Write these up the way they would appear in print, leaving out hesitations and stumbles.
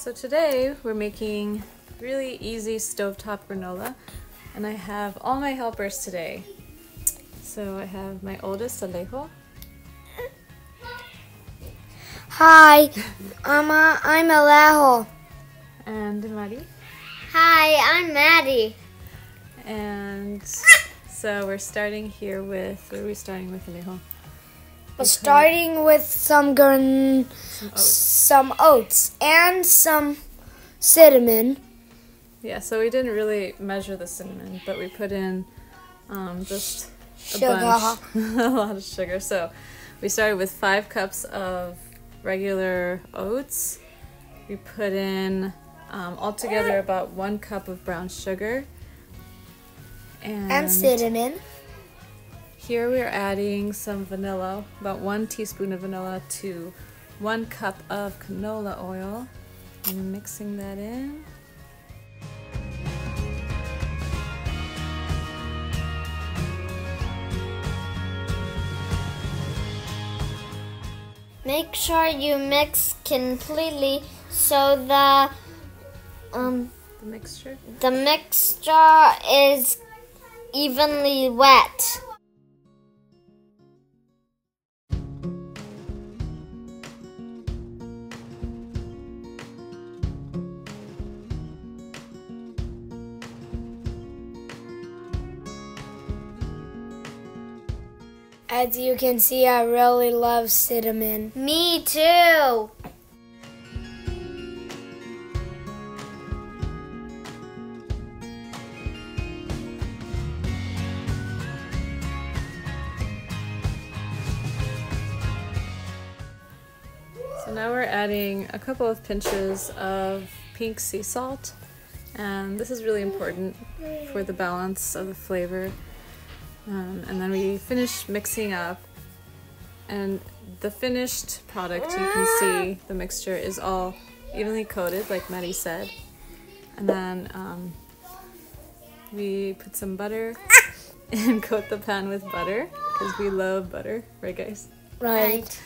So today we're making really easy stovetop granola, and I have all my helpers today. So I have my oldest, Alejo. Hi, I'm Alejo. And Mari. Hi, I'm Maddie. And so we're starting here with, what are we starting with, Alejo? We're starting with some oats and some cinnamon. Yeah, so we didn't really measure the cinnamon, but we put in just a Sugar. bunch, a lot of sugar. So we started with 5 cups of regular oats. We put in altogether about 1 cup of brown sugar. And cinnamon. Here we're adding some vanilla, about 1 teaspoon of vanilla to 1 cup of canola oil, and mixing that in. Make sure you mix completely so the mixture is evenly wet. As you can see, I really love cinnamon. Me too. So now we're adding a couple of pinches of pink sea salt, and this is really important for the balance of the flavor. And then we finish mixing up, and the finished product, you can see the mixture is all evenly coated, like Maddie said. And then we put some butter and coat the pan with butter because we love butter, right guys? Right.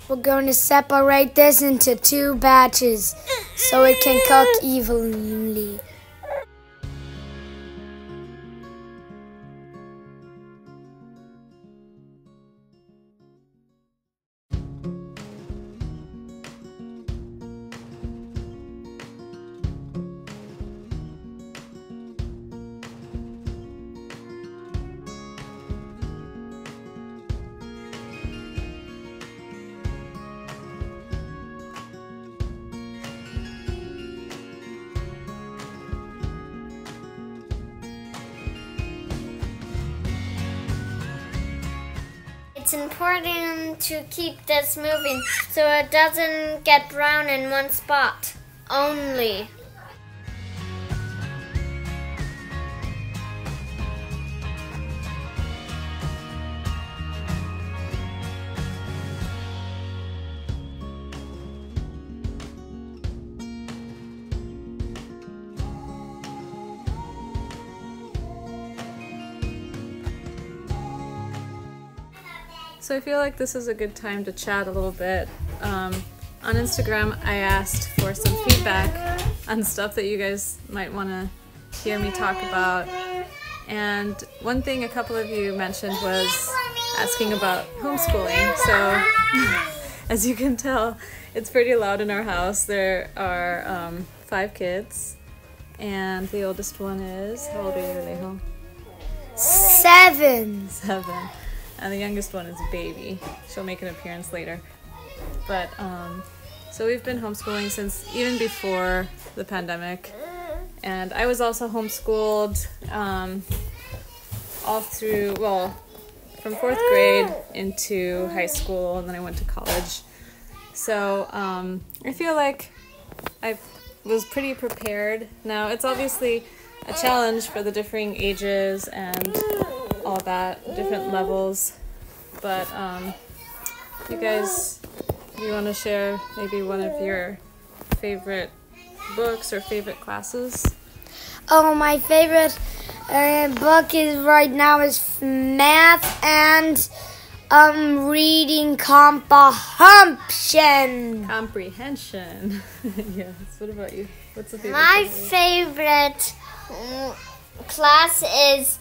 We're going to separate this into 2 batches so it can cook evenly. It's important to keep this moving so it doesn't get brown in one spot only. So I feel like this is a good time to chat a little bit. On Instagram, I asked for some feedback on stuff that you guys might want to hear me talk about. And one thing a couple of you mentioned was asking about homeschooling. So as you can tell, it's pretty loud in our house. There are 5 kids, and the oldest one is, how old are you, Alejo? 7. 7. And the youngest one is a baby. She'll make an appearance later. But, so we've been homeschooling since even before the pandemic. And I was also homeschooled all through, well, from 4th grade into high school, and then I went to college. So I feel like I was pretty prepared. Now, it's obviously a challenge for the differing ages and all that, different levels. But you guys, do you want to share maybe one of your favorite books or favorite classes? Oh, my favorite book is right now is math and reading comprehension. Comprehension. Yes. What about you? What's the favorite? My favorite class is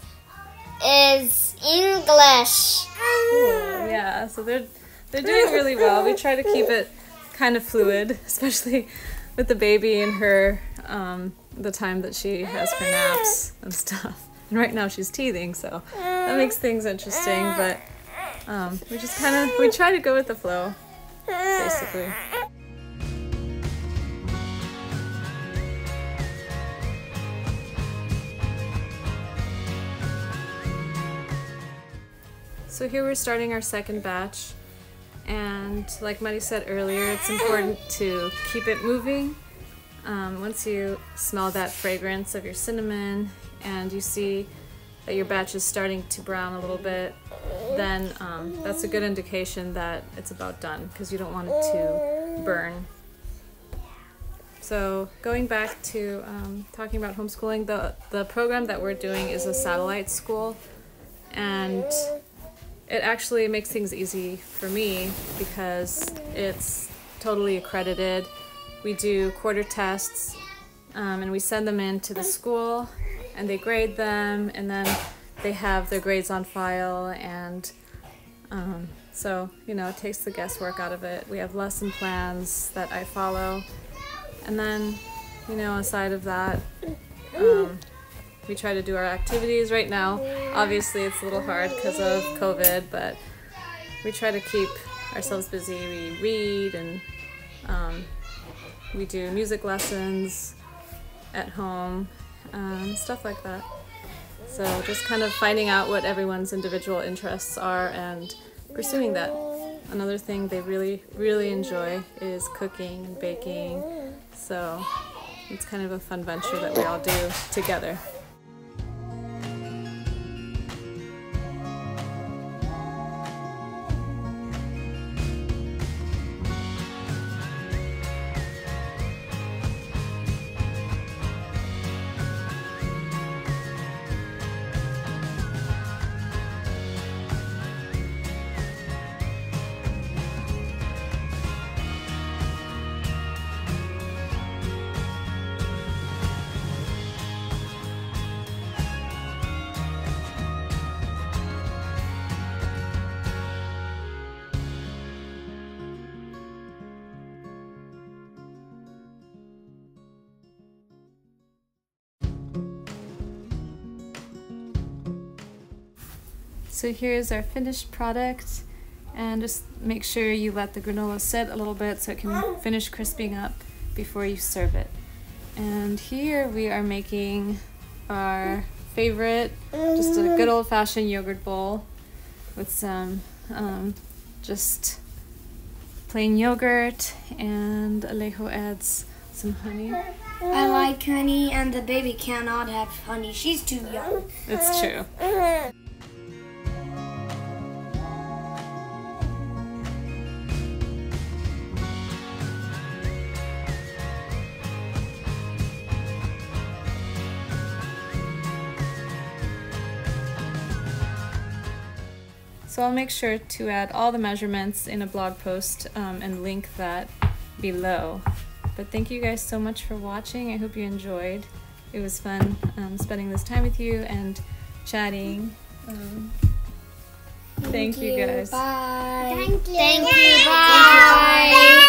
English. Cool. Yeah. So they're doing really well. We try to keep it kind of fluid, especially with the baby and her the time that she has her naps and stuff. And right now she's teething, so that makes things interesting. But we just we try to go with the flow, basically. So here we're starting our second batch, and like Muddy said earlier, it's important to keep it moving. Once you smell that fragrance of your cinnamon and you see that your batch is starting to brown a little bit, then that's a good indication that it's about done, because you don't want it to burn. So going back to talking about homeschooling, the program that we're doing is a satellite school, and it actually makes things easy for me because it's totally accredited. We do quarter tests, and we send them in to the school, and they grade them, and then they have their grades on file, and so, you know, it takes the guesswork out of it. We have lesson plans that I follow, and then, you know, aside of that, we try to do our activities. Right now, obviously it's a little hard because of COVID, but we try to keep ourselves busy. We read, and we do music lessons at home, stuff like that. So just kind of finding out what everyone's individual interests are and pursuing that. Another thing they really, really enjoy is cooking and baking, so it's kind of a fun venture that we all do together. So here's our finished product, and just make sure you let the granola sit a little bit so it can finish crisping up before you serve it. And here we are making our favorite, just a good old-fashioned yogurt bowl with some just plain yogurt, and Alejo adds some honey. I like honey, and the baby cannot have honey. She's too young. It's true. So I'll make sure to add all the measurements in a blog post and link that below. But thank you guys so much for watching. I hope you enjoyed. It was fun spending this time with you and chatting. Thank you guys. Bye. Thank you. Bye.